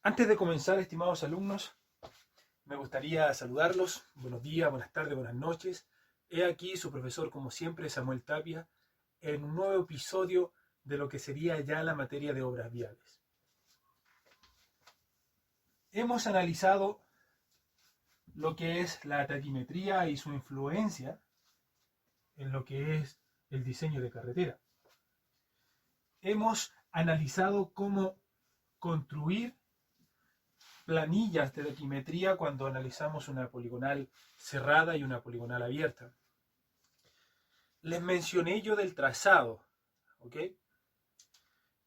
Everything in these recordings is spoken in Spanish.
Antes de comenzar, estimados alumnos, me gustaría saludarlos. Buenos días, buenas tardes, buenas noches. He aquí su profesor, como siempre, Samuel Tapia, en un nuevo episodio de lo que sería ya la materia de obras viales. Hemos analizado lo que es la taquimetría y su influencia en lo que es el diseño de carretera. Hemos analizado cómo construir planillas de taquimetría cuando analizamos una poligonal cerrada y una poligonal abierta. Les mencioné yo del trazado, ¿ok?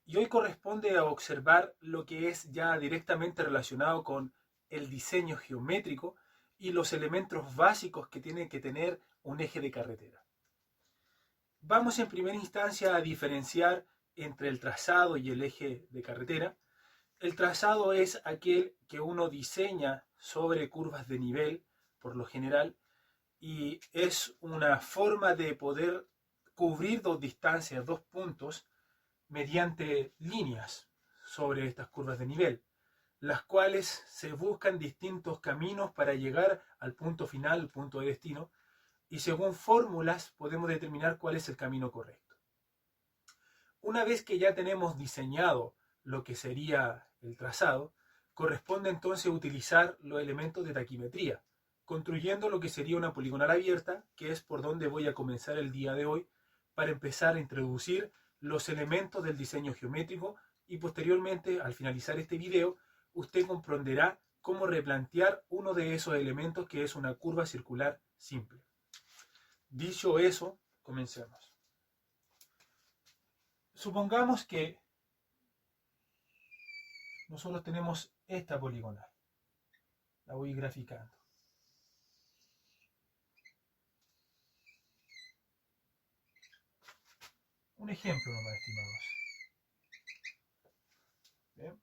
Y hoy corresponde a observar lo que es ya directamente relacionado con el diseño geométrico y los elementos básicos que tiene que tener un eje de carretera. Vamos en primera instancia a diferenciar entre el trazado y el eje de carretera. El trazado es aquel que uno diseña sobre curvas de nivel, por lo general, y es una forma de poder cubrir dos distancias, dos puntos, mediante líneas sobre estas curvas de nivel, las cuales se buscan distintos caminos para llegar al punto final, al punto de destino, y según fórmulas podemos determinar cuál es el camino correcto. Una vez que ya tenemos diseñado lo que sería el trazado, corresponde entonces utilizar los elementos de taquimetría, construyendo lo que sería una poligonal abierta, que es por donde voy a comenzar el día de hoy, para empezar a introducir los elementos del diseño geométrico y posteriormente, al finalizar este video, usted comprenderá cómo replantear uno de esos elementos que es una curva circular simple. Dicho eso, comencemos. Supongamos que nosotros tenemos esta poligonal. La voy graficando. Un ejemplo nomás, estimados. Bien.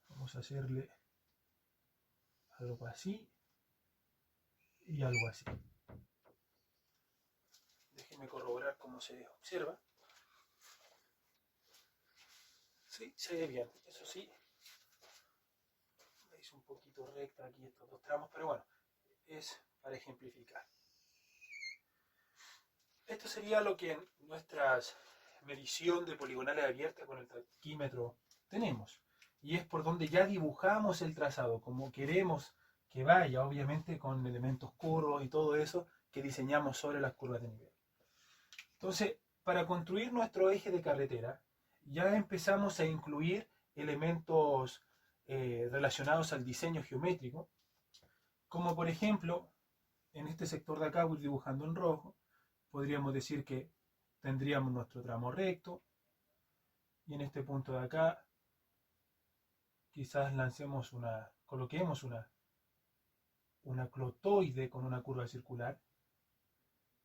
Vamos a hacerle algo así y algo así. Déjenme corroborar cómo se observa. Sí, se ve bien. Eso sí, me hice un poquito recta aquí estos dos tramos, pero bueno, es para ejemplificar. Esto sería lo que en nuestra medición de poligonales abiertas con el taquímetro tenemos. Y es por donde ya dibujamos el trazado, como queremos que vaya, obviamente con elementos curvos y todo eso que diseñamos sobre las curvas de nivel. Entonces, para construir nuestro eje de carretera, ya empezamos a incluir elementos relacionados al diseño geométrico, como por ejemplo, en este sector de acá voy dibujando en rojo, podríamos decir que tendríamos nuestro tramo recto, y en este punto de acá quizás coloquemos una clotoide con una curva circular.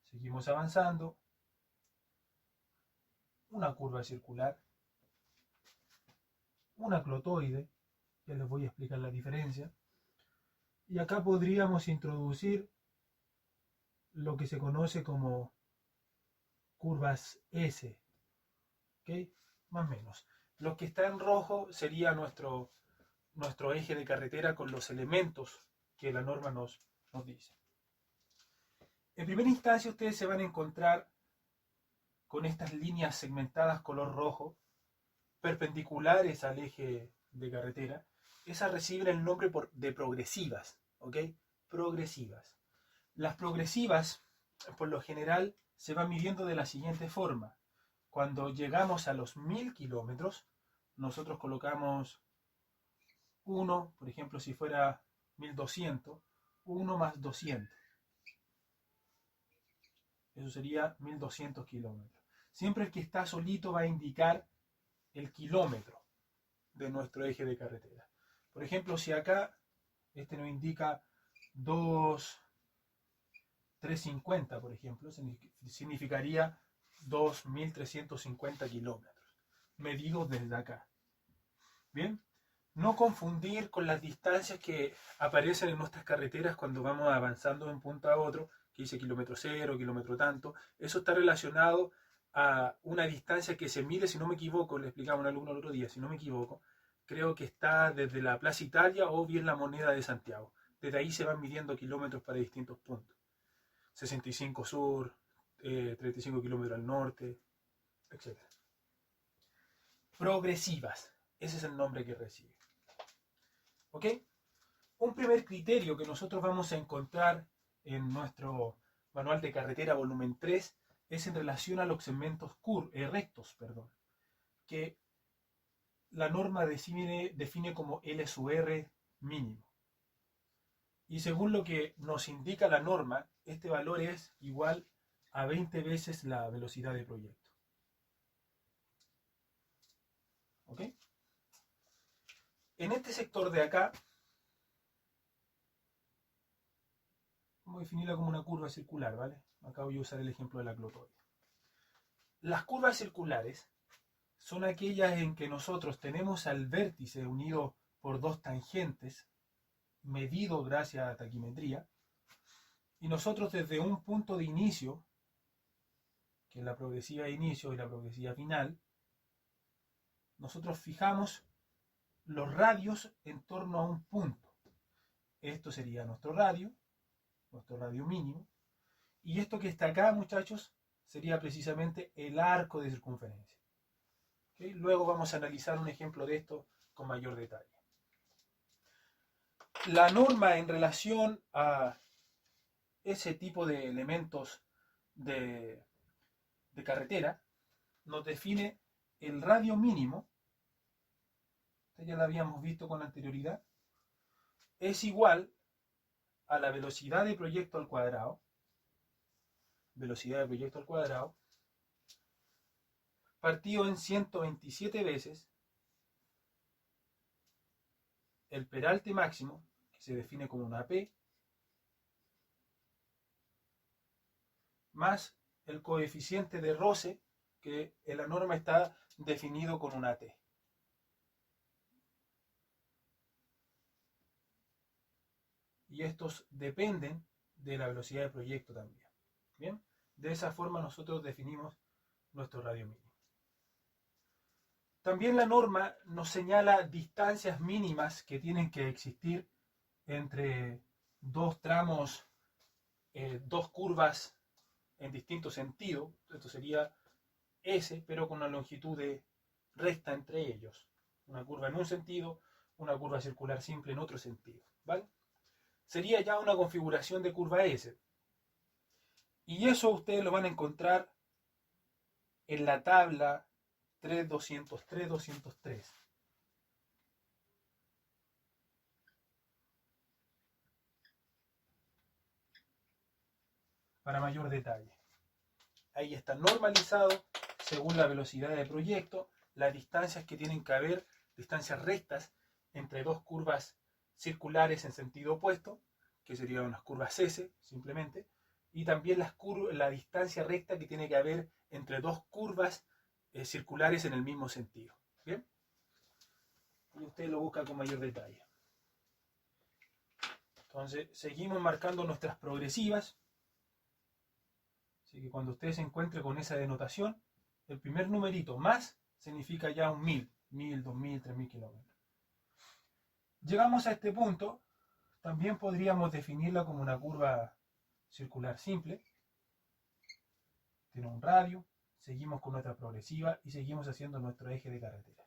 Seguimos avanzando, una curva circular, una clotoide, ya les voy a explicar la diferencia, y acá podríamos introducir lo que se conoce como curvas S, ¿ok? Más o menos. Lo que está en rojo sería nuestro eje de carretera con los elementos que la norma nos dice. En primera instancia ustedes se van a encontrar con estas líneas segmentadas color rojo, perpendiculares al eje de carretera. Esas reciben el nombre de progresivas, ¿ok? Progresivas. Las progresivas, por lo general, se van midiendo de la siguiente forma. Cuando llegamos a los 1000 kilómetros, nosotros colocamos 1, por ejemplo, si fuera 1200, 1 más 200. Eso sería 1200 kilómetros. Siempre el que está solito va a indicar el kilómetro de nuestro eje de carretera. Por ejemplo, si acá este nos indica 2.350, por ejemplo, significaría 2.350 kilómetros, medidos desde acá. Bien, no confundir con las distancias que aparecen en nuestras carreteras cuando vamos avanzando de un punto a otro, que dice kilómetro cero, kilómetro tanto. Eso está relacionado a una distancia que se mide, si no me equivoco, le explicaba a un alumno el otro día, si no me equivoco, creo que está desde la Plaza Italia o bien la Moneda de Santiago. Desde ahí se van midiendo kilómetros para distintos puntos. 65 sur, 35 kilómetros al norte, etc. Progresivas, ese es el nombre que recibe. ¿Ok? Un primer criterio que nosotros vamos a encontrar en nuestro manual de carretera volumen 3 es en relación a los segmentos rectos, que la norma define como L sub R mínimo. Y según lo que nos indica la norma, este valor es igual a 20 veces la velocidad de proyecto. ¿Ok? En este sector de acá, vamos a definirla como una curva circular, ¿vale? Acá voy a usar el ejemplo de la clotoide. Las curvas circulares son aquellas en que nosotros tenemos al vértice unido por dos tangentes, medido gracias a taquimetría, y nosotros desde un punto de inicio, que es la progresiva de inicio y la progresiva final, nosotros fijamos los radios en torno a un punto. Esto sería nuestro radio mínimo, y esto que está acá, muchachos, sería precisamente el arco de circunferencia. ¿Okay? Luego vamos a analizar un ejemplo de esto con mayor detalle. La norma en relación a ese tipo de elementos de carretera nos define el radio mínimo, ya lo habíamos visto con anterioridad, es igual a la velocidad de proyecto al cuadrado, partido en 127 veces el peralte máximo, que se define como una P, más el coeficiente de roce, que en la norma está definido con una T. Y estos dependen de la velocidad de proyecto también. Bien, de esa forma nosotros definimos nuestro radio mínimo. También la norma nos señala distancias mínimas que tienen que existir entre dos tramos, dos curvas en distinto sentido. Esto sería S, pero con una longitud de recta entre ellos. Una curva en un sentido, una curva circular simple en otro sentido. ¿Vale? Sería ya una configuración de curva S. Y eso ustedes lo van a encontrar en la tabla 3.203.203. Para mayor detalle. Ahí está normalizado según la velocidad de proyecto, las distancias que tienen que haber, distancias rectas entre dos curvas circulares en sentido opuesto, que serían unas curvas S simplemente, y también la distancia recta que tiene que haber entre dos curvas circulares en el mismo sentido. ¿Bien? Y usted lo busca con mayor detalle. Entonces, seguimos marcando nuestras progresivas. Así que cuando usted se encuentre con esa denotación, el primer numerito más significa ya un 1000, 2000, 3000 kilómetros. Llegamos a este punto, también podríamos definirla como una curva circular simple. Tiene un radio, seguimos con nuestra progresiva y seguimos haciendo nuestro eje de carretera.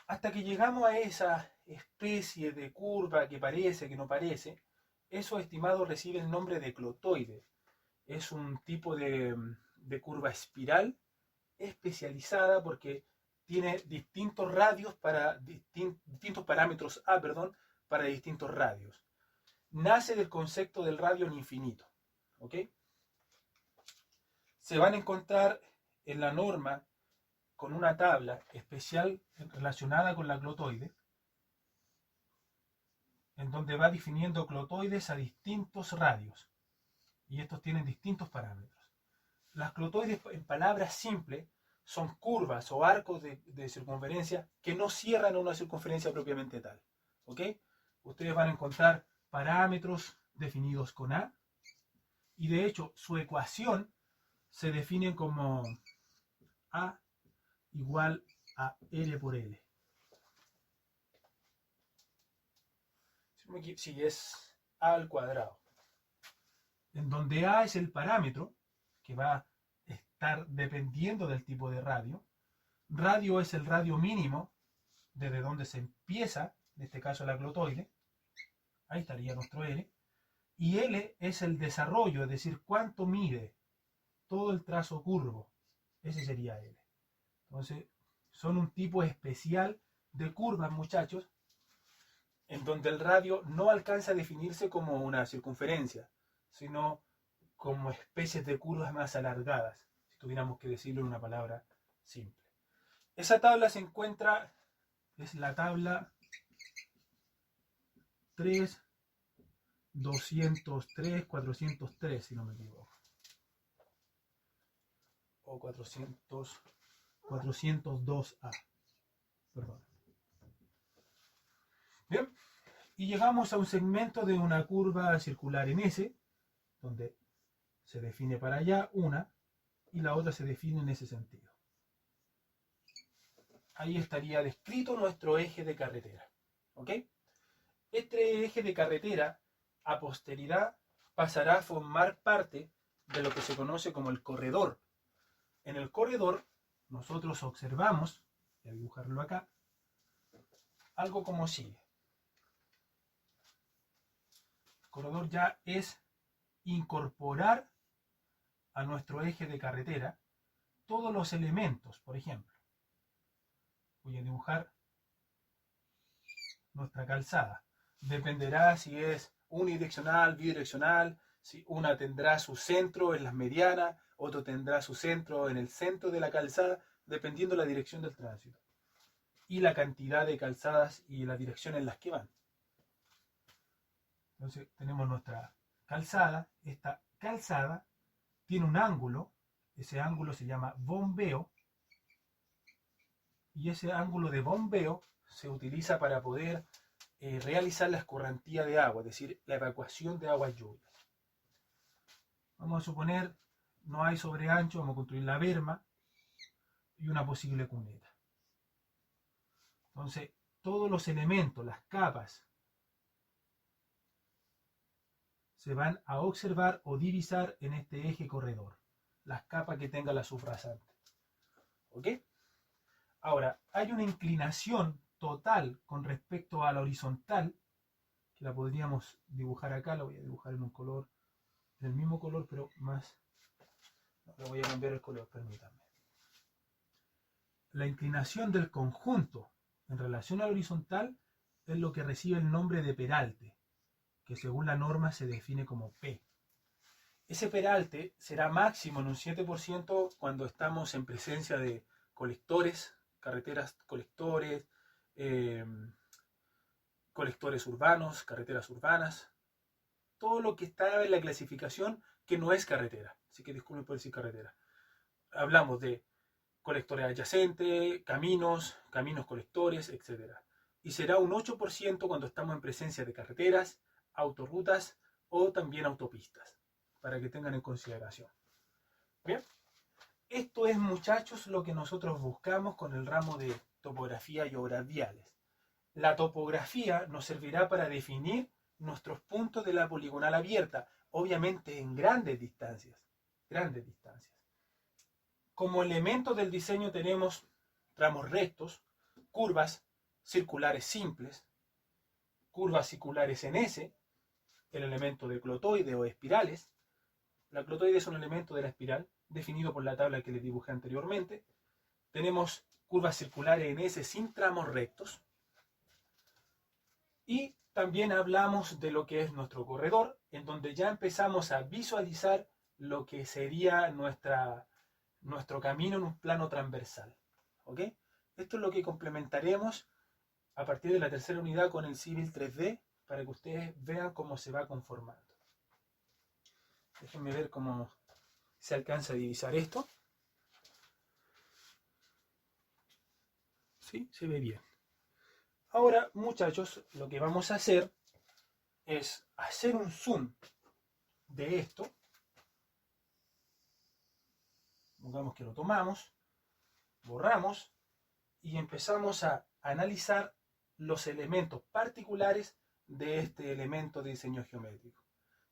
Hasta que llegamos a esa especie de curva que parece, que no parece, eso estimado recibe el nombre de clotoide. Es un tipo de curva espiral especializada porque tiene distintos radios para distintos parámetros A, para distintos radios. Nace del concepto del radio en infinito. ¿Ok? Se van a encontrar en la norma con una tabla especial relacionada con la clotoide, en donde va definiendo clotoides a distintos radios. Y estos tienen distintos parámetros. Las clotoides, en palabras simples, son curvas o arcos de circunferencia que no cierran a una circunferencia propiamente tal. ¿Ok? Ustedes van a encontrar parámetros definidos con A, y de hecho su ecuación se definen como A igual a L por L. Si es A al cuadrado. En donde A es el parámetro que va a estar dependiendo del tipo de radio. Radio es el radio mínimo desde donde se empieza, en este caso la glotoide. Ahí estaría nuestro L. Y L es el desarrollo, es decir, cuánto mide todo el trazo curvo. Ese sería L. Entonces, son un tipo especial de curvas, muchachos, en donde el radio no alcanza a definirse como una circunferencia, sino como especies de curvas más alargadas, si tuviéramos que decirlo en una palabra simple. Esa tabla se encuentra, es la tabla 3.203, 403, si no me equivoco. O 402A. Perdón. Bien. Y llegamos a un segmento de una curva circular en S, donde se define para allá una y la otra se define en ese sentido. Ahí estaría descrito nuestro eje de carretera. ¿Ok? Este eje de carretera, a posteridad, pasará a formar parte de lo que se conoce como el corredor. En el corredor, nosotros observamos, voy a dibujarlo acá, algo como sigue. El corredor ya es incorporar a nuestro eje de carretera todos los elementos. Por ejemplo, voy a dibujar nuestra calzada. Dependerá si es unidireccional, bidireccional, si una tendrá su centro en las medianas, otro tendrá su centro en el centro de la calzada, dependiendo de la dirección del tránsito y la cantidad de calzadas y la dirección en las que van. Entonces tenemos nuestra calzada. Esta calzada tiene un ángulo, ese ángulo se llama bombeo, y ese ángulo de bombeo se utiliza para poder realizar la escorrentía de agua, es decir, la evacuación de aguas lluvias. Vamos a suponer no hay sobreancho, vamos a construir la berma y una posible cuneta. Entonces, todos los elementos, las capas, se van a observar o divisar en este eje corredor, las capas que tenga la subrasante. ¿Ok? Ahora, hay una inclinación total con respecto a la horizontal, que la podríamos dibujar acá, la voy a dibujar en un color, en el mismo color, pero más, no, le voy a cambiar el color, permítanme. La inclinación del conjunto en relación a la horizontal es lo que recibe el nombre de peralte, que según la norma se define como P. Ese peralte será máximo en un 7% cuando estamos en presencia de colectores, carreteras colectores, colectores urbanos, carreteras urbanas, todo lo que está en la clasificación que no es carretera. Así que disculpen por decir carretera. Hablamos de colectores adyacentes, caminos colectores, etc. Y será un 8% cuando estamos en presencia de carreteras, autorrutas o también autopistas, para que tengan en consideración. Bien, esto es, muchachos, lo que nosotros buscamos con el ramo de topografía y obras viales. La topografía nos servirá para definir nuestros puntos de la poligonal abierta, obviamente en grandes distancias. Como elementos del diseño tenemos tramos rectos, curvas circulares simples, curvas circulares en S, el elemento de clotoide o espirales. La clotoide es un elemento de la espiral, definido por la tabla que les dibujé anteriormente. Tenemos curvas circulares en S sin tramos rectos. Y también hablamos de lo que es nuestro corredor, en donde ya empezamos a visualizar lo que sería nuestro camino en un plano transversal. ¿Ok? Esto es lo que complementaremos a partir de la tercera unidad con el Civil 3D, para que ustedes vean cómo se va conformando. Déjenme ver cómo se alcanza a divisar esto. ¿Sí? Se ve bien. Ahora, muchachos, lo que vamos a hacer es hacer un zoom de esto Supongamos que lo tomamos, borramos y empezamos a analizar los elementos particulares de este elemento de diseño geométrico,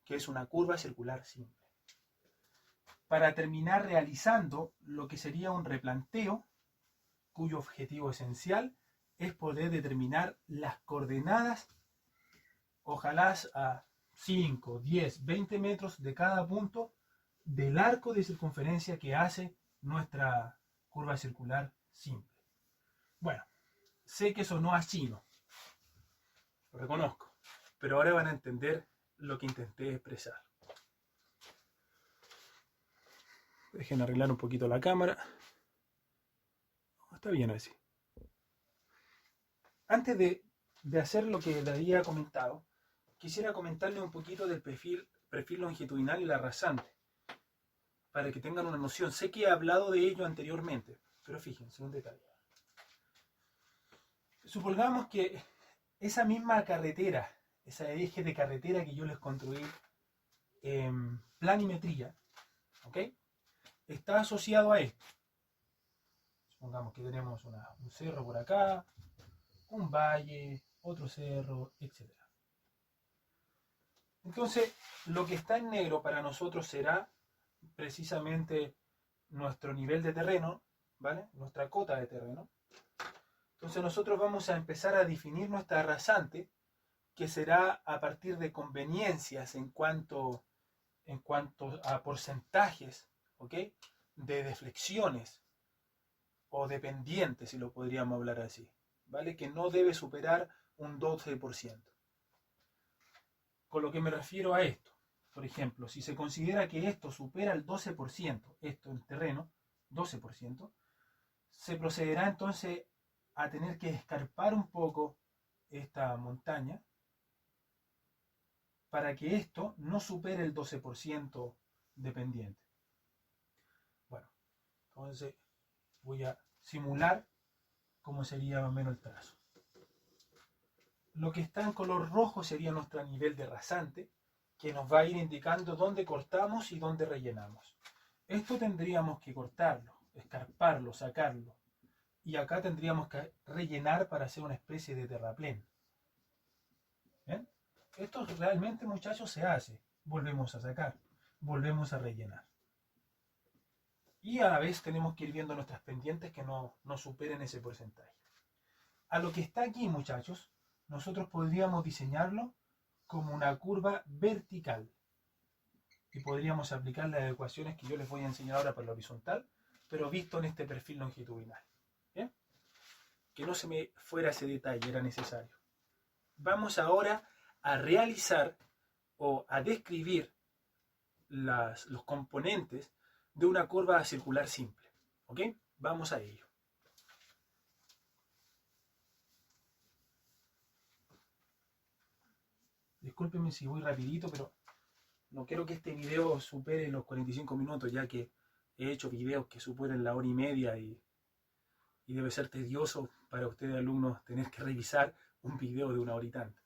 que es una curva circular simple. Para terminar realizando lo que sería un replanteo, cuyo objetivo esencial es poder determinar las coordenadas, ojalá a 5, 10, 20 metros de cada punto del arco de circunferencia que hace nuestra curva circular simple. Bueno, sé que sonó a chino, lo reconozco, pero ahora van a entender lo que intenté expresar. Dejen arreglar un poquito la cámara. Está bien así. Antes de hacer lo que le había comentado, quisiera comentarle un poquito del perfil longitudinal y la rasante, para que tengan una noción. Sé que he hablado de ello anteriormente, pero fíjense un detalle. Supongamos que esa misma carretera, ese eje de carretera que yo les construí en planimetría, ¿ok?, está asociado a esto. Supongamos que tenemos un cerro por acá, un valle, otro cerro, etc. Entonces, lo que está en negro para nosotros será precisamente nuestro nivel de terreno, ¿vale? Nuestra cota de terreno. Entonces nosotros vamos a empezar a definir nuestra rasante, que será a partir de conveniencias en cuanto a porcentajes, ¿ok?, de deflexiones o de pendientes, si lo podríamos hablar así, ¿vale?, que no debe superar un 12%. Con lo que me refiero a esto, por ejemplo, si se considera que esto supera el 12%, esto en terreno, 12%, se procederá entonces a tener que escarpar un poco esta montaña para que esto no supere el 12% de pendiente. Bueno, entonces voy a simular cómo sería más o menos el trazo. Lo que está en color rojo sería nuestro nivel de rasante, que nos va a ir indicando dónde cortamos y dónde rellenamos. Esto tendríamos que cortarlo, escarparlo, sacarlo. Y acá tendríamos que rellenar para hacer una especie de terraplén. ¿Ven? Esto realmente, muchachos, se hace. Volvemos a sacar, volvemos a rellenar. Y a la vez tenemos que ir viendo nuestras pendientes que no superen ese porcentaje. A lo que está aquí, muchachos, nosotros podríamos diseñarlo como una curva vertical. Y podríamos aplicar las ecuaciones que yo les voy a enseñar ahora para la horizontal, pero visto en este perfil longitudinal. ¿Bien? Que no se me fuera ese detalle, era necesario. Vamos ahora a realizar o a describir los componentes de una curva circular simple. ¿Ok? Vamos a ello. Discúlpenme si voy rapidito, pero no quiero que este video supere los 45 minutos, ya que he hecho videos que superen la hora y media y debe ser tedioso para ustedes, alumnos, tener que revisar un video de una hora y tanto.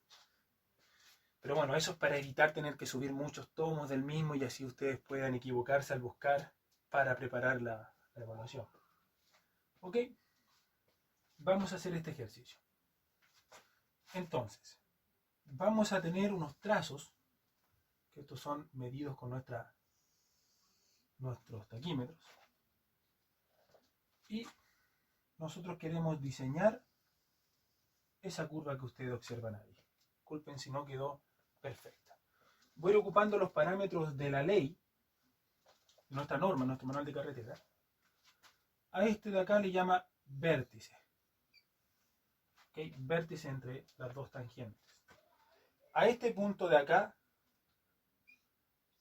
Pero bueno, eso es para evitar tener que subir muchos tomos del mismo y así ustedes puedan equivocarse al buscar para preparar la evaluación. ¿Ok? Vamos a hacer este ejercicio. Entonces, vamos a tener unos trazos, que estos son medidos con nuestros taquímetros. Y nosotros queremos diseñar esa curva que ustedes observan ahí. Disculpen si no quedó perfecta. Voy a ir ocupando los parámetros de la ley, nuestra norma, nuestro manual de carretera. A este de acá le llama vértice. ¿Okay? Vértice entre las dos tangentes. A este punto de acá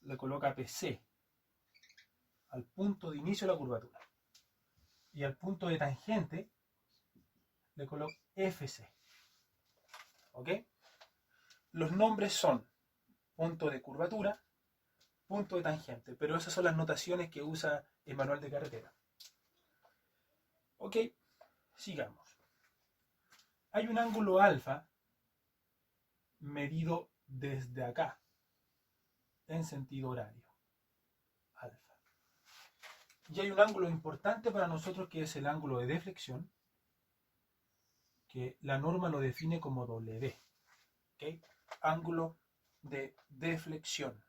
le coloca PC, al punto de inicio de la curvatura. Y al punto de tangente le coloca FC. ¿Ok? Los nombres son punto de curvatura, punto de tangente, pero esas son las notaciones que usa el manual de carretera. Ok, sigamos. Hay un ángulo alfa medido desde acá, en sentido horario. Alfa. Y hay un ángulo importante para nosotros que es el ángulo de deflexión, que la norma lo define como W. ¿Okay? Ángulo de deflexión.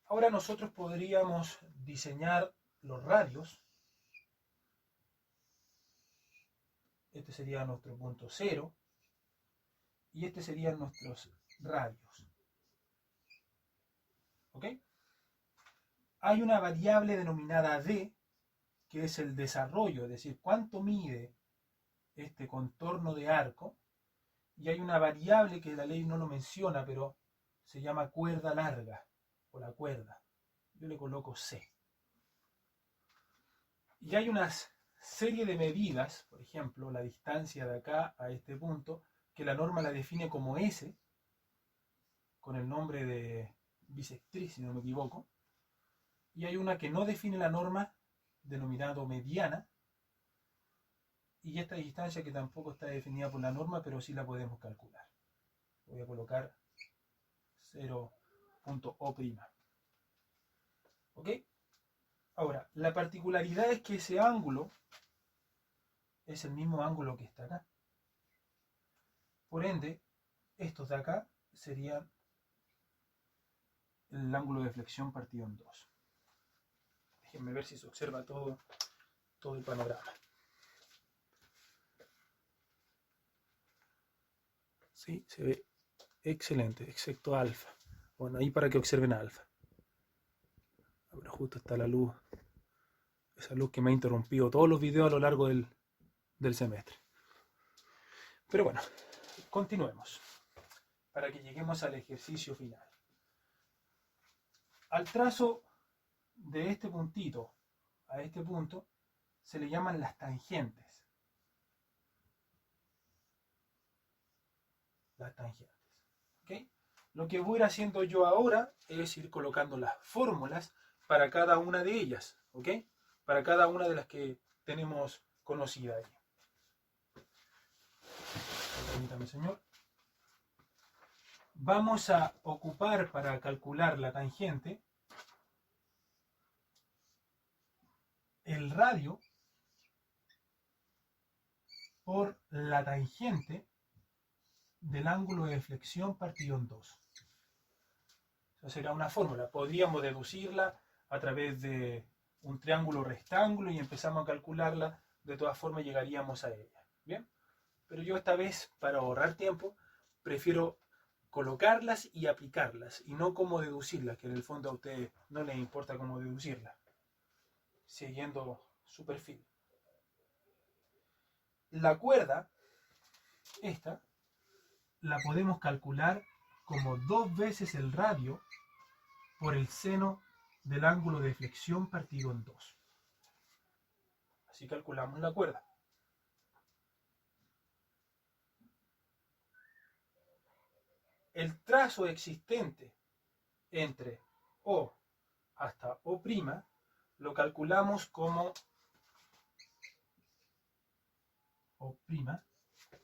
Ahora nosotros podríamos diseñar los radios. Este sería nuestro punto cero. Y este serían nuestros radios. ¿Ok? Hay una variable denominada D, que es el desarrollo, es decir, cuánto mide este contorno de arco. Y hay una variable que la ley no lo menciona, pero se llama cuerda larga, o la cuerda. Yo le coloco C. Y hay una serie de medidas, por ejemplo, la distancia de acá a este punto, que la norma la define como S, con el nombre de bisectriz, si no me equivoco. Y hay una que no define la norma, denominado mediana, y esta distancia que tampoco está definida por la norma, pero sí la podemos calcular. Voy a colocar 0.O'. ¿Ok? Ahora, la particularidad es que ese ángulo es el mismo ángulo que está acá. Por ende, estos de acá serían el ángulo de flexión partido en 2. Déjenme ver si se observa todo el panorama. Sí, se ve excelente, excepto alfa. Bueno, ahí para que observen a alfa. Ahora justo está la luz, esa luz que me ha interrumpido todos los videos a lo largo del semestre. Pero bueno, continuemos para que lleguemos al ejercicio final. Al trazo de este puntito a este punto se le llaman las tangentes. Las tangentes. ¿Okay? Lo que voy a ir haciendo yo ahora es ir colocando las fórmulas para cada una de ellas. ¿Ok? Para cada una de las que tenemos conocida ahí. Permítame, señor. Vamos a ocupar para calcular la tangente el radio por la tangente del ángulo de flexión partido en 2. Esa será una fórmula. Podríamos deducirla a través de un triángulo rectángulo y empezamos a calcularla. De todas formas llegaríamos a ella. ¿Bien? Pero yo esta vez, para ahorrar tiempo, prefiero colocarlas y aplicarlas y no cómo deducirlas, que en el fondo a ustedes no les importa cómo deducirlas, siguiendo su perfil. La cuerda, esta, la podemos calcular como 2 veces el radio por el seno del ángulo de flexión partido en 2. Así calculamos la cuerda. El trazo existente entre O hasta O' lo calculamos como O',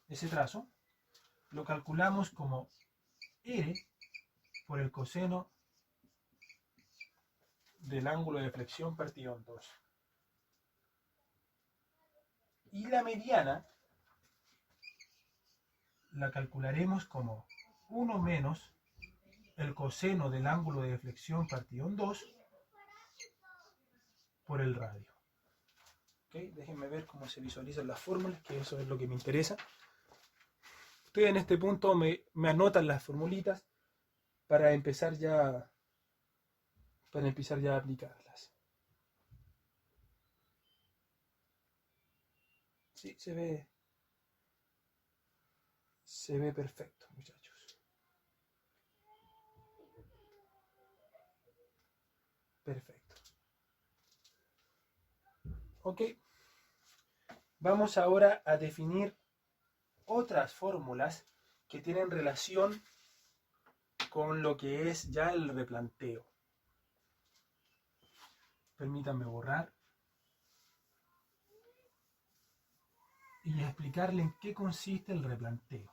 ese trazo, lo calculamos como R por el coseno del ángulo de flexión partido en 2. Y la mediana la calcularemos como 1 menos el coseno del ángulo de flexión partido en 2 por el radio. ¿Okay? Déjenme ver cómo se visualizan las fórmulas, que eso es lo que me interesa. Ustedes en este punto me anotan las formulitas para empezar ya a aplicarlas. Sí, se ve perfecto, muchachos. Perfecto. Ok. Vamos ahora a definir otras fórmulas que tienen relación con lo que es ya el replanteo. Permítanme borrar y explicarle en qué consiste el replanteo.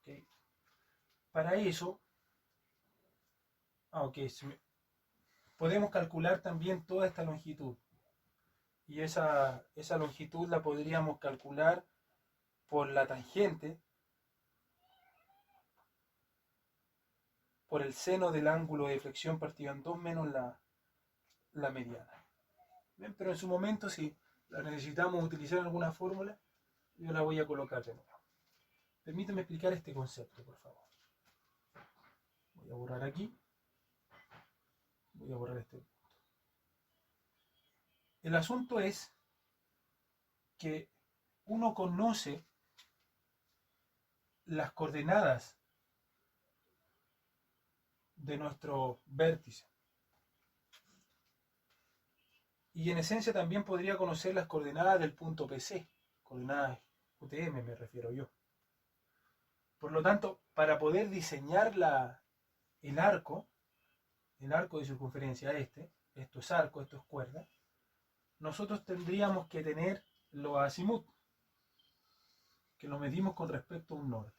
¿Okay? Para eso, podemos calcular también toda esta longitud. Y esa longitud la podríamos calcular por la tangente, por el seno del ángulo de flexión partido en 2 menos la mediana. Bien, pero en su momento, si la necesitamos utilizar alguna fórmula, yo la voy a colocar de nuevo. Permíteme explicar este concepto, por favor. Voy a borrar aquí. Voy a borrar este punto. El asunto es que uno conoce las coordenadas de nuestro vértice. Y en esencia también podría conocer las coordenadas del punto PC, coordenadas UTM me refiero yo. Por lo tanto, para poder diseñar el arco de circunferencia esto es arco, esto es cuerda, nosotros tendríamos que tener los azimut, que lo medimos con respecto a un norte.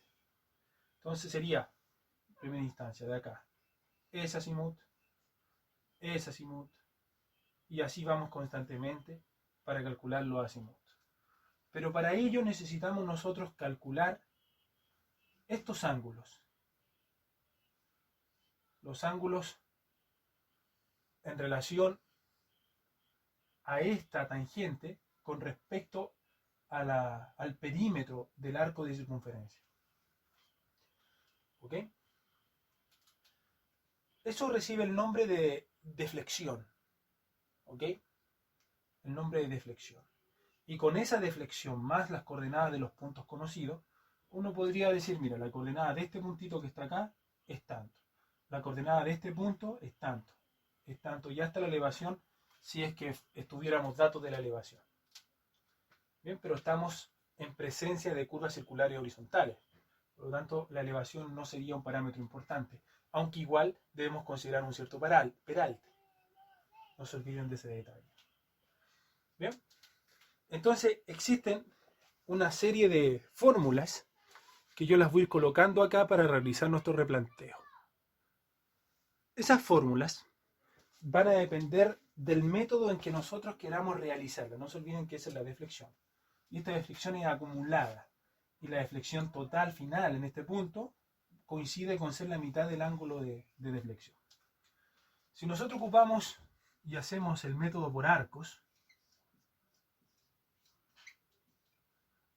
Entonces sería, en primera instancia, de acá, ese azimut, y así vamos constantemente para calcular los azimut. Pero para ello necesitamos nosotros calcular estos ángulos. Los ángulos en relación a esta tangente con respecto al perímetro del arco de circunferencia. ¿Ok? Eso recibe el nombre de deflexión. ¿Ok? El nombre de deflexión. Y con esa deflexión más las coordenadas de los puntos conocidos, uno podría decir, mira, la coordenada de este puntito que está acá es tanto. La coordenada de este punto es tanto. Es tanto. Y hasta la elevación, si es que estuviéramos datos de la elevación. Bien, pero estamos en presencia de curvas circulares horizontales. Por lo tanto, la elevación no sería un parámetro importante. Aunque igual debemos considerar un cierto peralte. No se olviden de ese detalle. Bien. Entonces existen una serie de fórmulas que yo las voy a ir colocando acá para realizar nuestro replanteo. Esas fórmulas van a depender del método en que nosotros queramos realizarla. No se olviden que esa es la deflexión. Y esta deflexión es acumulada. Y la deflexión total final en este punto coincide con ser la mitad del ángulo de deflexión. Si nosotros ocupamos y hacemos el método por arcos,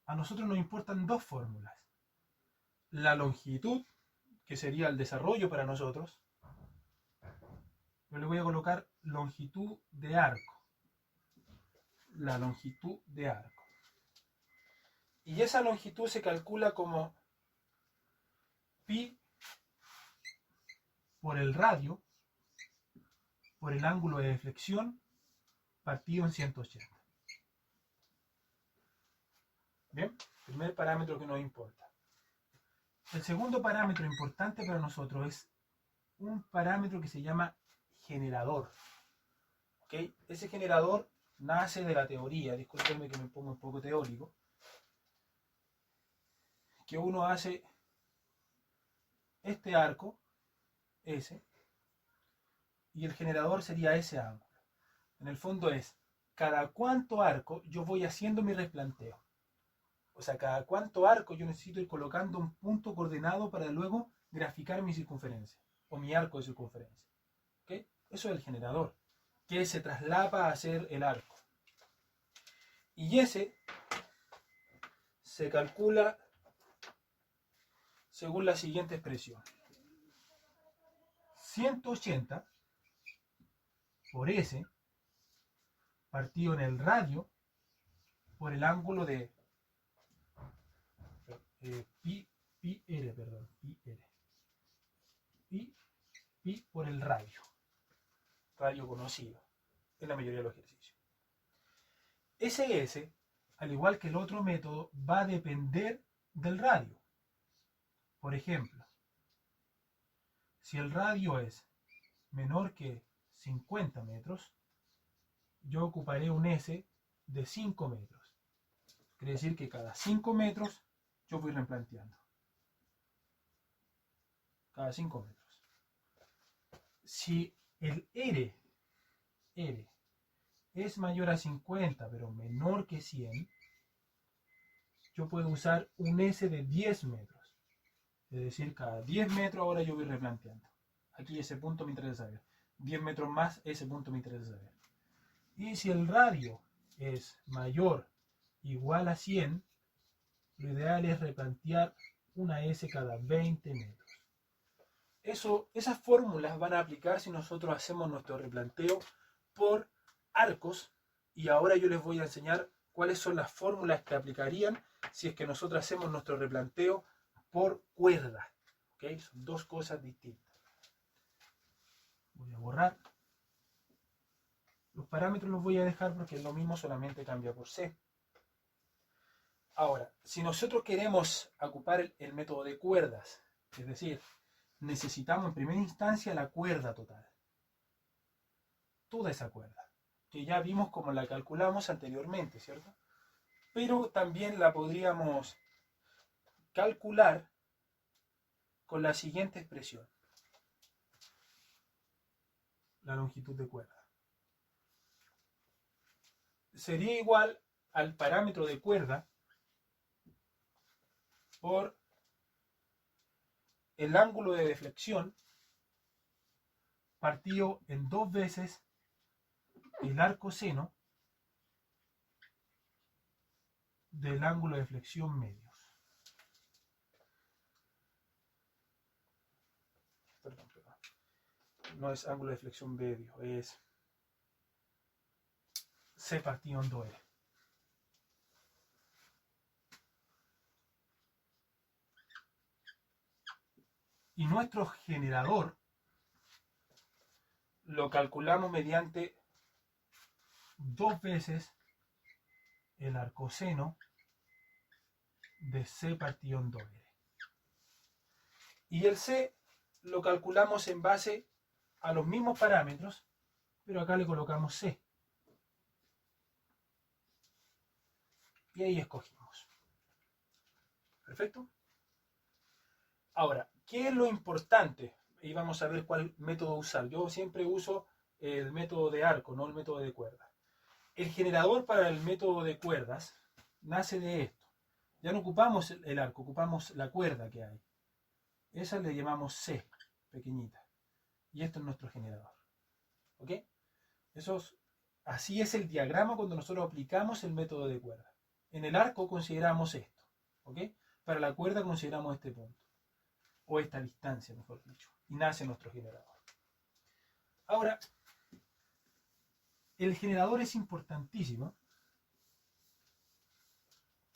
a nosotros nos importan dos fórmulas. La longitud, que sería el desarrollo para nosotros. Yo le voy a colocar longitud de arco. La longitud de arco. Y esa longitud se calcula como pi por el radio, por el ángulo de deflexión, partido en 180. Bien, primer parámetro que nos importa. El segundo parámetro importante para nosotros es un parámetro que se llama generador. ¿Okay? Ese generador nace de la teoría, discúlpenme que me pongo un poco teórico, que uno hace este arco, S, y el generador sería ese ángulo. En el fondo es, cada cuánto arco yo voy haciendo mi resplanteo. O sea, cada cuánto arco yo necesito ir colocando un punto coordenado para luego graficar mi circunferencia, o mi arco de circunferencia. ¿Okay? Eso es el generador, que se traslapa a ser el arco. Y ese se calcula según la siguiente expresión. 180 por S partido en el radio por el ángulo de pi por el radio conocido en la mayoría de los ejercicios. Ese S, al igual que el otro método, va a depender del radio. Por ejemplo, si el radio es menor que 50 metros, yo ocuparé un S de 5 metros. Quiere decir que cada 5 metros yo voy replanteando. Cada 5 metros. Si el R L es mayor a 50, pero menor que 100, yo puedo usar un S de 10 metros. Es decir, cada 10 metros ahora yo voy replanteando. Aquí ese punto me interesa saber. 10 metros más, ese punto me interesa saber. Y si el radio es mayor o igual a 100, lo ideal es replantear una S cada 20 metros. Esas fórmulas van a aplicar si nosotros hacemos nuestro replanteo por arcos, y ahora yo les voy a enseñar cuáles son las fórmulas que aplicarían si es que nosotros hacemos nuestro replanteo por cuerda. ¿Okay? Son dos cosas distintas. Voy a borrar. Los parámetros los voy a dejar porque es lo mismo, solamente cambia por C. Ahora, si nosotros queremos ocupar el método de cuerdas, es decir, necesitamos en primera instancia la cuerda total. Toda esa cuerda, que ya vimos cómo la calculamos anteriormente, ¿cierto? Pero también la podríamos calcular con la siguiente expresión. La longitud de cuerda sería igual al parámetro de cuerda por el ángulo de deflexión partido en 2 veces el arco seno del ángulo de flexión medios. Perdón. No es ángulo de flexión medio, es C partido en 2R. Y nuestro generador lo calculamos mediante 2 veces el arcoseno de C partido en 2R. Y el C lo calculamos en base a los mismos parámetros, pero acá le colocamos C. Y ahí escogimos. ¿Perfecto? Ahora, ¿qué es lo importante? Y vamos a ver cuál método usar. Yo siempre uso el método de arco, no el método de cuerda. El generador para el método de cuerdas nace de esto. Ya no ocupamos el arco, ocupamos la cuerda que hay. Esa le llamamos C, pequeñita. Y esto es nuestro generador. ¿Ok? Así es el diagrama cuando nosotros aplicamos el método de cuerda. En el arco consideramos esto. ¿Ok? Para la cuerda consideramos este punto. O esta distancia, mejor dicho. Y nace nuestro generador. Ahora, el generador es importantísimo,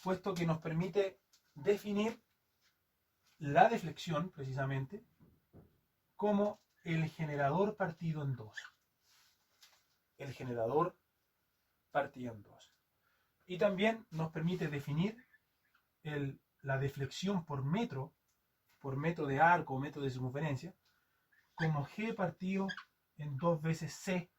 puesto que nos permite definir la deflexión, precisamente, como el generador partido en 2. El generador partido en 2. Y también nos permite definir la deflexión por metro de arco o metro de circunferencia, como G partido en 2 veces C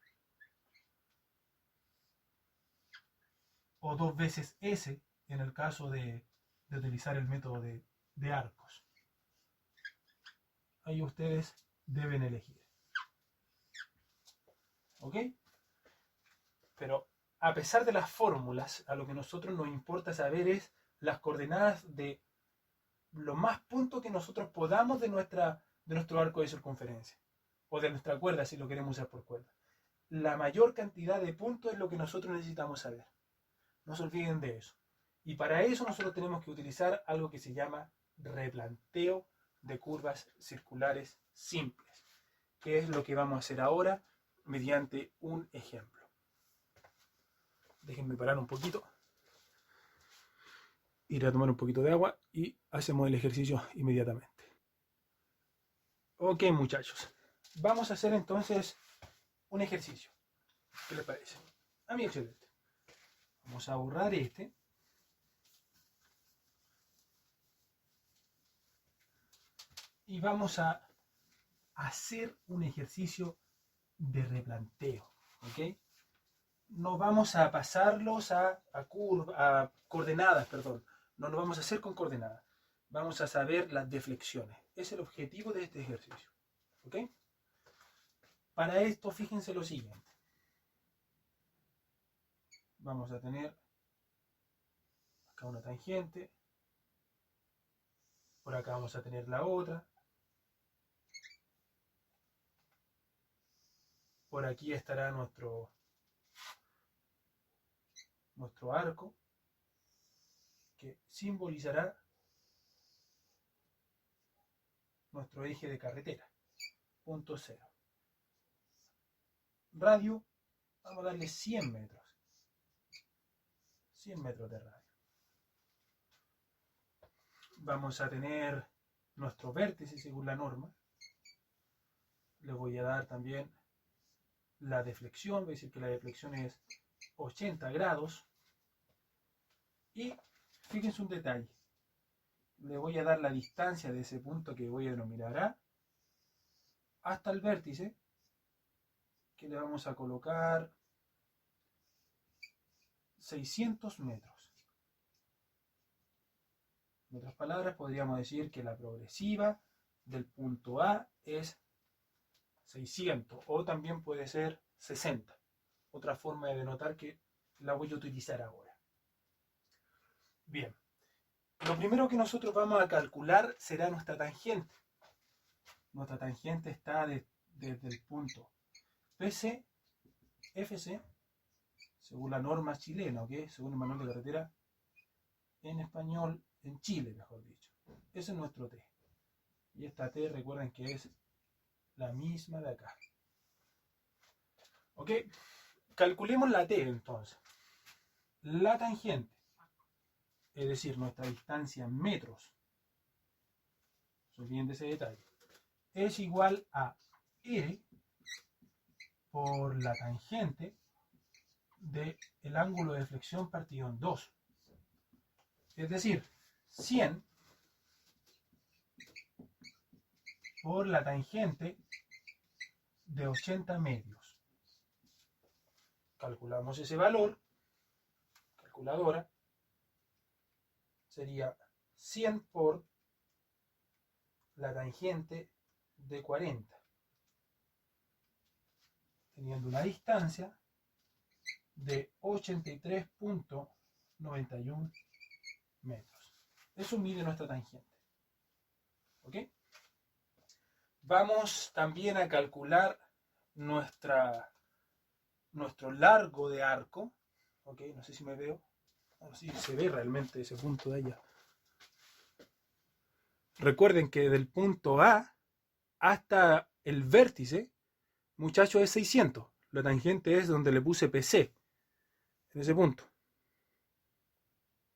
o 2 veces S en el caso de utilizar el método de arcos. Ahí ustedes deben elegir. ¿Ok? Pero a pesar de las fórmulas, a lo que a nosotros nos importa saber es las coordenadas de los más puntos que nosotros podamos de nuestro arco de circunferencia. O de nuestra cuerda, si lo queremos usar por cuerda. La mayor cantidad de puntos es lo que nosotros necesitamos saber. No se olviden de eso. Y para eso nosotros tenemos que utilizar algo que se llama replanteo de curvas circulares simples, que es lo que vamos a hacer ahora mediante un ejemplo. Déjenme parar un poquito, ir a tomar un poquito de agua y hacemos el ejercicio inmediatamente. Ok, muchachos, vamos a hacer entonces un ejercicio. ¿Qué les parece? A mí excelente. Vamos a borrar este. Y vamos a hacer un ejercicio de replanteo. ¿Ok? No vamos a pasarlos a coordenadas, perdón. No lo vamos a hacer con coordenadas. Vamos a saber las deflexiones. Es el objetivo de este ejercicio. ¿Ok? Para esto, fíjense lo siguiente. vamos a tener acá una tangente, por acá vamos a tener la otra, por aquí estará nuestro arco, que simbolizará nuestro eje de carretera, punto cero. Radio, vamos a darle 100 metros. 100 metros de radio. Vamos a tener nuestro vértice según la norma. Le voy a dar también la deflexión, voy a decir que la deflexión es 80 grados. Y fíjense un detalle. Le voy a dar la distancia de ese punto que voy a denominar A hasta el vértice, que le vamos a colocar 600 metros. En otras palabras, podríamos decir que la progresiva del punto A es 600 o también puede ser 60. Otra forma de denotar que la voy a utilizar ahora. Bien, lo primero que nosotros vamos a calcular será nuestra tangente. Nuestra tangente está desde el punto PC, FC, según la norma chilena, ¿ok? Según el manual de carretera en español, en Chile, mejor dicho. Ese es nuestro T. Y esta T, recuerden que es la misma de acá. ¿Ok? Calculemos la T entonces. La tangente, es decir, nuestra distancia en metros, no se olviden de ese detalle, es igual a R por la tangente del ángulo de flexión partido en 2. Es decir, 100 por la tangente de 80 medios. Calculamos ese valor, calculadora, sería 100 por la tangente de 40, teniendo una distancia de 83.91 metros. Eso mide nuestra tangente. ¿Ok? Vamos también a calcular nuestro largo de arco. ¿Ok? No sé si me veo. No sé si se ve realmente ese punto de allá. Recuerden que del punto A hasta el vértice, muchachos, es 600. La tangente es donde le puse PC. En ese punto.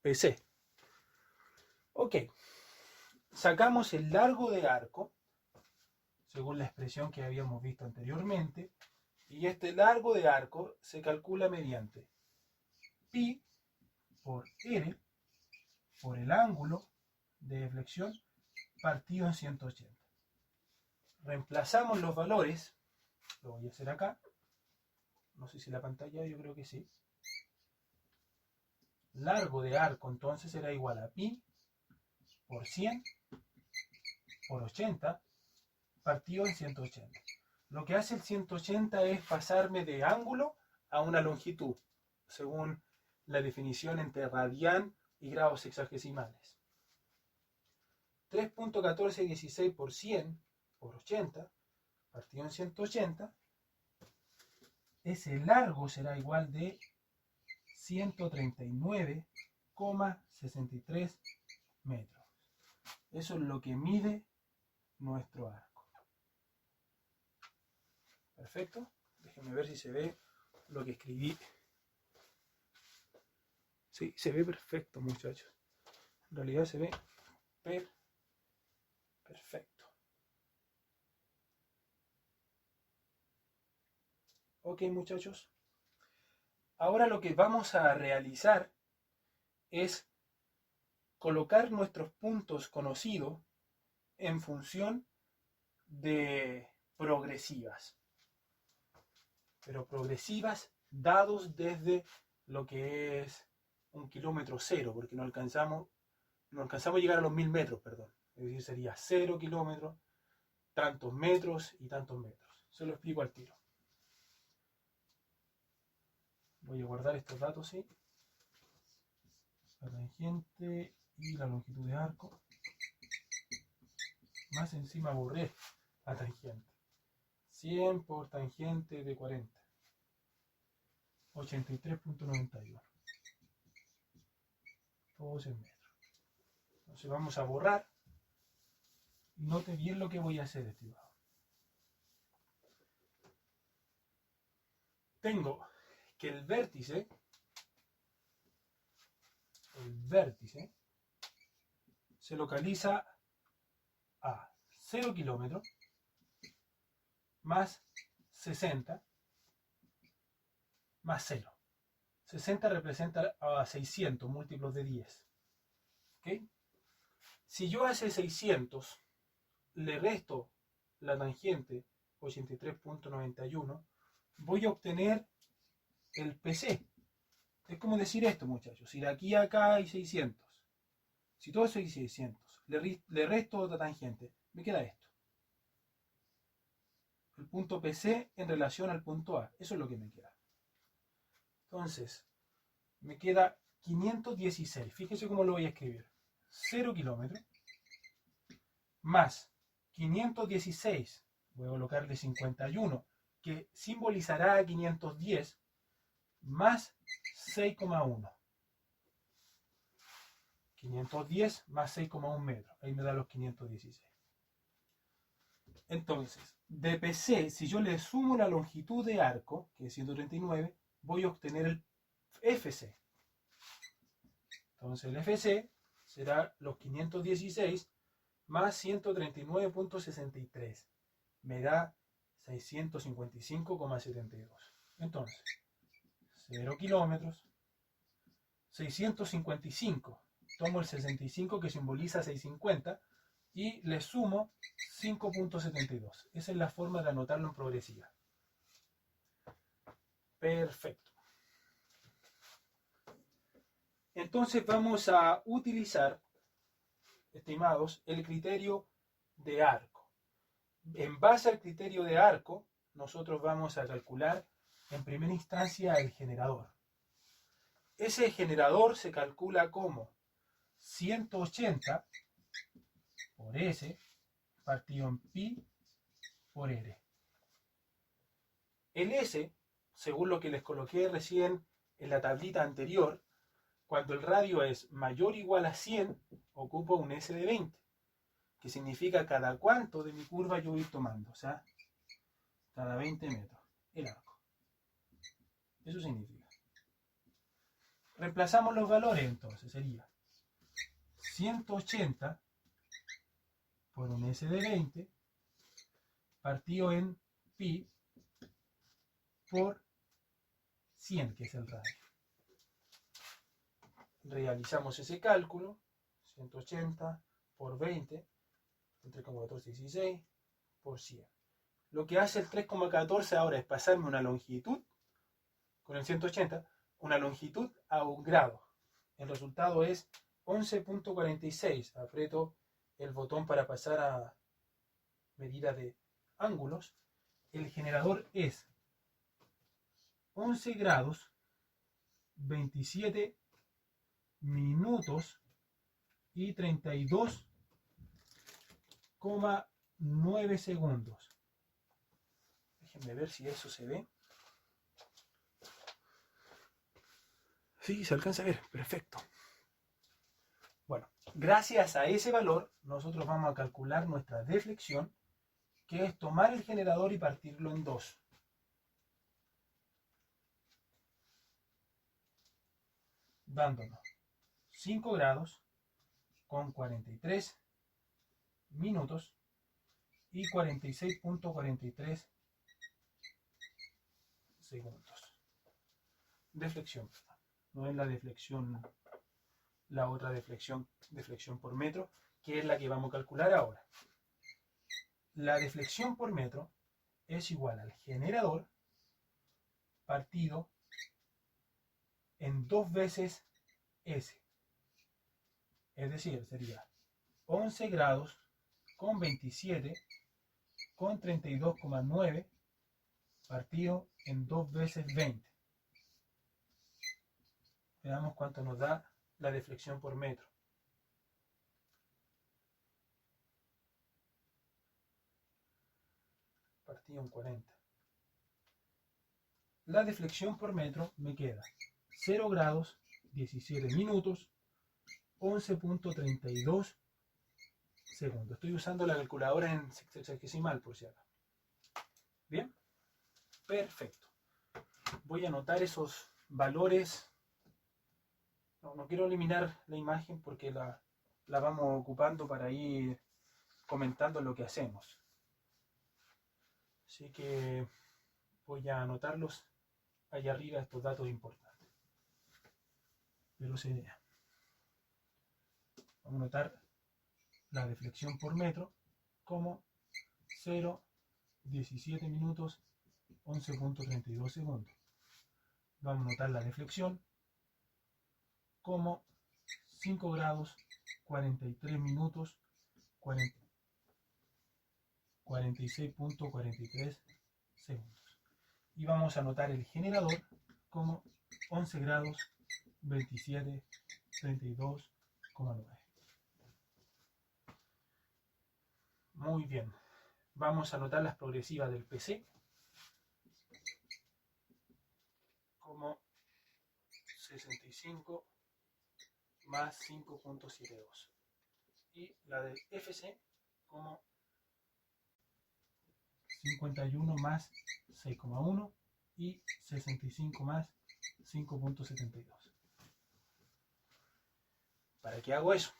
PC. Ok. Sacamos el largo de arco, según la expresión que habíamos visto anteriormente, y este largo de arco se calcula mediante pi por r por el ángulo de deflexión partido en 180. Reemplazamos los valores, lo voy a hacer acá, no sé si la pantalla, yo creo que sí. Largo de arco entonces será igual a pi por 100 por 80 partido en 180. Lo que hace el 180 es pasarme de ángulo a una longitud, según la definición entre radián y grados sexagesimales. 3.1416 por 100 por 80 partido en 180, ese largo será igual de 139,63 metros. Eso es lo que mide nuestro arco. Perfecto. Déjenme ver si se ve lo que escribí. Sí, se ve perfecto, muchachos. En realidad se ve perfecto. Ok, muchachos. Ahora lo que vamos a realizar es colocar nuestros puntos conocidos en función de progresivas. Pero progresivas dados desde lo que es un kilómetro cero, porque no alcanzamos a llegar a los 1000 metros, perdón. Es decir, sería 0 kilómetros, tantos metros y tantos metros. Se lo explico al tiro. Voy a guardar estos datos, sí. La tangente y la longitud de arco. Más encima borré la tangente. 100 por tangente de 40. 83.91. Todos en metros. Entonces vamos a borrar. Note bien lo que voy a hacer, estimado. Tengo que el vértice se localiza a 0 kilómetros más 60 más 0. 60 representa a 600 múltiplos de 10. ¿Okay? Si yo a ese 600 le resto la tangente 83.91, voy a obtener el PC. Es como decir esto, muchachos. Si de aquí a acá hay 600, si todo eso hay 600, le resto otra tangente, me queda esto. El punto PC en relación al punto A. Eso es lo que me queda. Entonces, me queda 516. Fíjese cómo lo voy a escribir. 0 kilómetros más 516. Voy a colocarle 51, que simbolizará a 510, más 6,1. 510 más 6,1 metros. Ahí me da los 516. Entonces, de PC, si yo le sumo la longitud de arco, que es 139, voy a obtener el FC. Entonces el FC será los 516 más 139.63. Me da 655,72. Entonces, 0 kilómetros, 655. Tomo el 65 que simboliza 650 y le sumo 5.72. Esa es la forma de anotarlo en progresiva. Perfecto. Entonces vamos a utilizar, estimados, el criterio de arco. En base al criterio de arco, nosotros vamos a calcular en primera instancia el generador. Ese generador se calcula como 180 por S partido en pi por R. El S, según lo que les coloqué recién en la tablita anterior, cuando el radio es mayor o igual a 100, ocupo un S de 20, que significa cada cuánto de mi curva yo voy tomando, o sea, cada 20 metros, el arco. Eso significa. Reemplazamos los valores entonces, sería 180 por un S de 20 partido en pi por 100, que es el radio. Realizamos ese cálculo, 180 por 20, entre 3,1416 por 100. Lo que hace el 3,14 ahora es pasarme una longitud, con el 180, una longitud a un grado. El resultado es 11.46. Aprieto el botón para pasar a medida de ángulos. El generador es 11 grados, 27 minutos y 32,9 segundos. Déjenme ver si eso se ve. Sí, se alcanza a ver. Perfecto. Bueno, gracias a ese valor, nosotros vamos a calcular nuestra deflexión, que es tomar el generador y partirlo en dos. Dándonos 5 grados con 43 minutos y 46.43 segundos. Deflexión, no es la deflexión, la otra deflexión por metro, que es la que vamos a calcular ahora. La deflexión por metro es igual al generador partido en 2 veces S. Es decir, sería 11 grados con 27 con 32,9 partido en 2 veces 20. Veamos cuánto nos da la deflexión por metro. Partido en 40. La deflexión por metro me queda 0 grados, 17 minutos, 11.32 segundos. Estoy usando la calculadora en sexagesimal por si acaso. Bien, perfecto. Voy a anotar esos valores. No quiero eliminar la imagen porque la vamos ocupando para ir comentando lo que hacemos. Así que voy a anotarlos allá arriba, estos datos importantes. Pero se vea. Vamos a notar la deflexión por metro como 0, 17 minutos, 11.32 segundos. Vamos a notar la deflexión como 5 grados, 43 minutos, 46.43 segundos. Y vamos a anotar el generador como 11 grados, 27, 32,9. Muy bien. Vamos a anotar las progresivas del PC como 65 más 5.72 y la del FC como 51 más 6,1 y 65 más 5.72. ¿Para qué hago eso?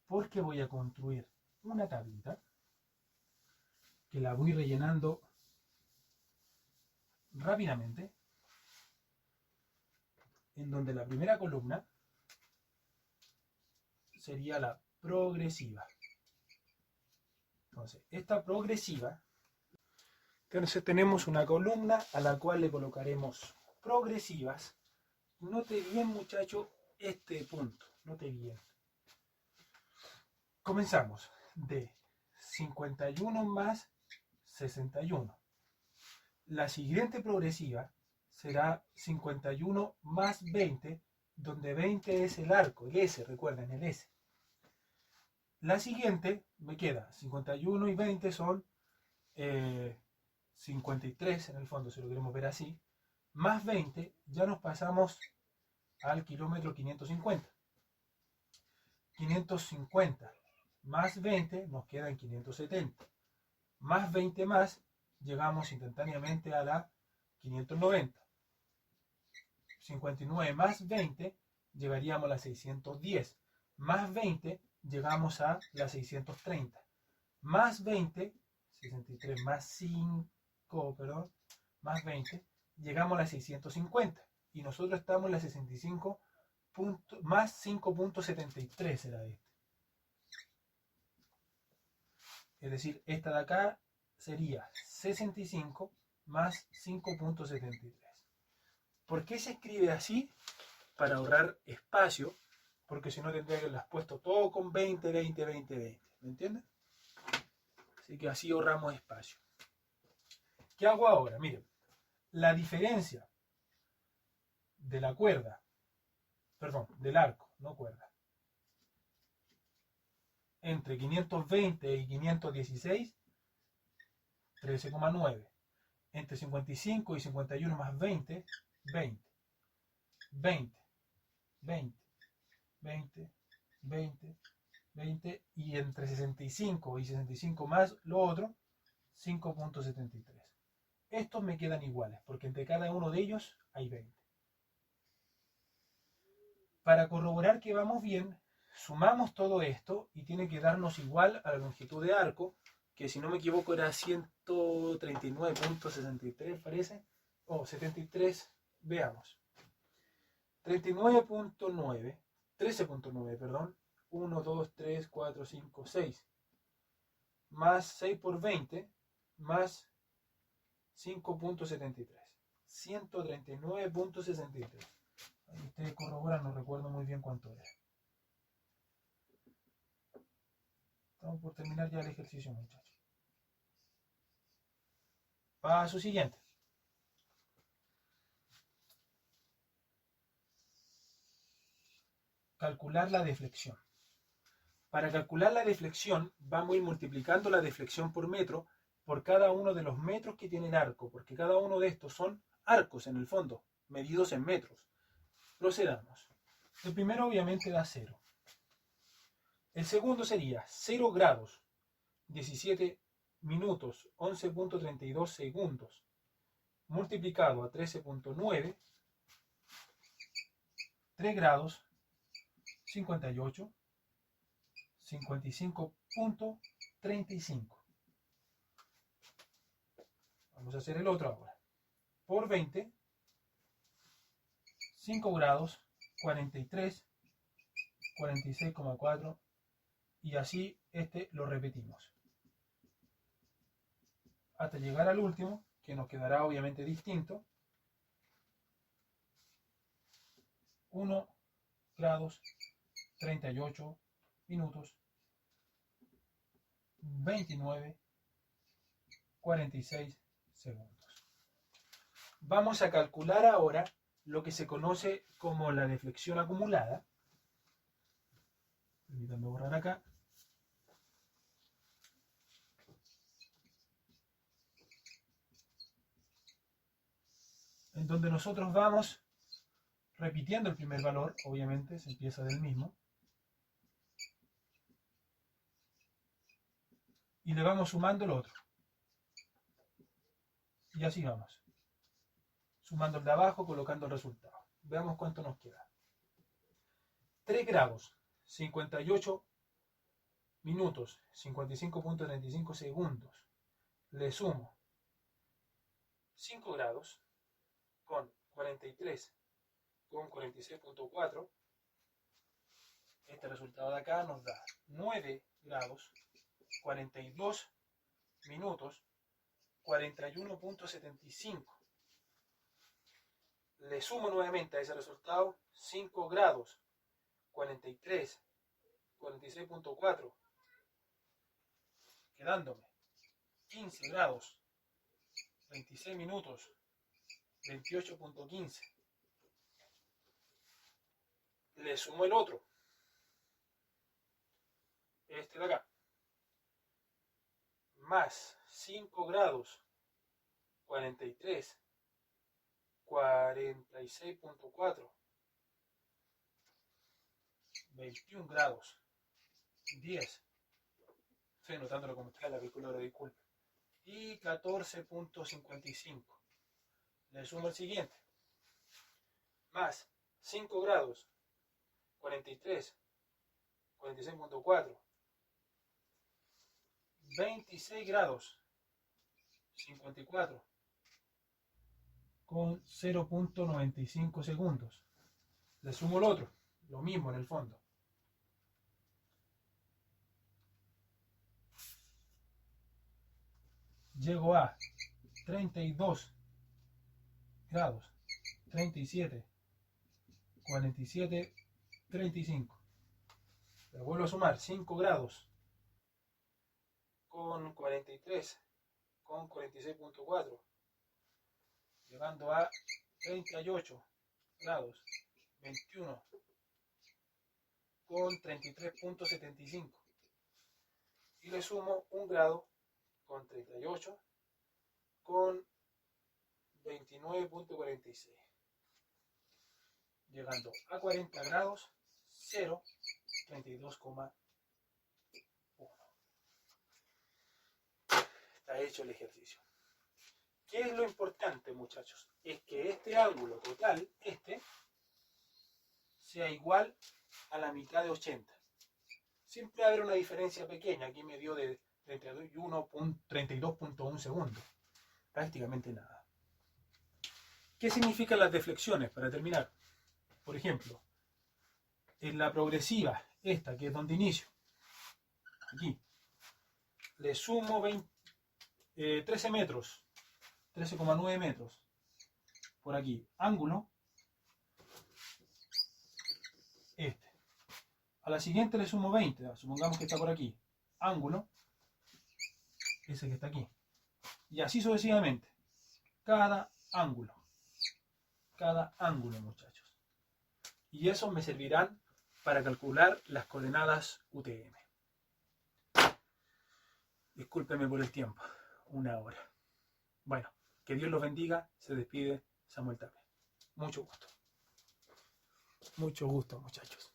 Porque voy a construir una tablita que la voy rellenando rápidamente, en donde la primera columna sería la progresiva. Entonces, esta progresiva, entonces tenemos una columna a la cual le colocaremos progresivas. Note bien, muchacho, este punto. Note bien. Comenzamos de 51 más 61. La siguiente progresiva será 51 más 20, donde 20 es el arco, el S, recuerden, el S. La siguiente me queda 51 y 20 son 53 en el fondo, si lo queremos ver así, más 20, ya nos pasamos al kilómetro 550. 550 más 20 nos queda en 570. Más 20 más, llegamos instantáneamente a la 590. 59 más 20, llegaríamos a la 610. Más 20, llegamos a la 630. Más 20, 63 más 5, perdón, más 20, llegamos a la 650. Y nosotros estamos en la 65 más 5.73 será este. Es decir, esta de acá sería 65 más 5.73. ¿Por qué se escribe así? Para ahorrar espacio, porque si no tendría que haberlas puesto todo con 20, 20, 20, 20. ¿Me entienden? Así que así ahorramos espacio. ¿Qué hago ahora? Miren, la diferencia de la cuerda, perdón, del arco, no cuerda, entre 520 y 516, 13,9. Entre 55 y 51 más 20, 20. 20, 20, 20, 20, 20. Y entre 65 y 65 más lo otro, 5.73. Estos me quedan iguales, porque entre cada uno de ellos hay 20. Para corroborar que vamos bien, sumamos todo esto y tiene que darnos igual a la longitud de arco, que si no me equivoco era 139.63, parece. O 73, veamos. 39.9, 13.9, perdón. 1, 2, 3, 4, 5, 6. Más 6 por 20, más 5.73. 139.63. Ahí ustedes corroboran, no recuerdo muy bien cuánto era. Estamos por terminar ya el ejercicio, muchachos. Paso siguiente. calcular la deflexión. Para calcular la deflexión, vamos a ir multiplicando la deflexión por metro por cada uno de los metros que tiene el arco, porque cada uno de estos son arcos en el fondo, medidos en metros. Procedamos. El primero obviamente da 0. El segundo sería 0 grados, 17 minutos, 11.32 segundos, multiplicado a 13.9, 3 grados, 58, 55.35. Vamos a hacer el otro ahora. Por 20, 5 grados, 43, 46,4 y así lo repetimos. Hasta llegar al último, que nos quedará obviamente distinto. 1 grados, 38 minutos, 29, 46 segundos. Vamos a calcular ahora lo que se conoce como la deflexión acumulada. Permítanme borrar acá. En donde nosotros vamos repitiendo el primer valor, obviamente se empieza del mismo, y le vamos sumando el otro. Y así vamos. Sumando el de abajo, colocando el resultado. Veamos cuánto nos queda. 3 grados, 58 minutos, 55.35 segundos. Le sumo 5 grados con 43 con 46.4. Este resultado de acá nos da 9 grados, 42 minutos, 41.75. Le sumo nuevamente a ese resultado 5 grados, 43, 46.4, quedándome 15 grados, 26 minutos, 28.15. Le sumo el otro, este de acá, más 5 grados, 43, 46.4, 21 grados, 10. Estoy anotándolo como está en la calculadora, disculpe. Y 14.55. Le sumo el siguiente. Más 5 grados, 43, 46.4, 26 grados, 54, con 0.95 segundos. Le sumo el otro, lo mismo en el fondo. Llego a 32 grados, 37, 47, 35. Le vuelvo a sumar 5 grados con 43, con 46.4, llegando a 38 grados, 21, con 33.75. Y le sumo 1 grado con 38, con 29.46. Llegando a 40 grados, 0, 32,1. Está hecho el ejercicio. ¿Qué es lo importante, muchachos? Es que este ángulo total, sea igual a la mitad de 80. Siempre va a haber una diferencia pequeña. Aquí me dio de 32.1 segundos. Prácticamente nada. ¿Qué significan las deflexiones? Para terminar. Por ejemplo, en la progresiva, esta que es donde inicio, aquí, le sumo 13 metros, 13,9 metros. Por aquí, ángulo, A la siguiente le sumo 20, supongamos que está por aquí, ángulo, ese que está aquí. Y así sucesivamente, cada ángulo, muchachos. Y esos me servirán para calcular las coordenadas UTM. Discúlpeme por el tiempo, 1 hora. Bueno, que Dios los bendiga. Se despide Samuel Tapia. Mucho gusto. Mucho gusto, muchachos.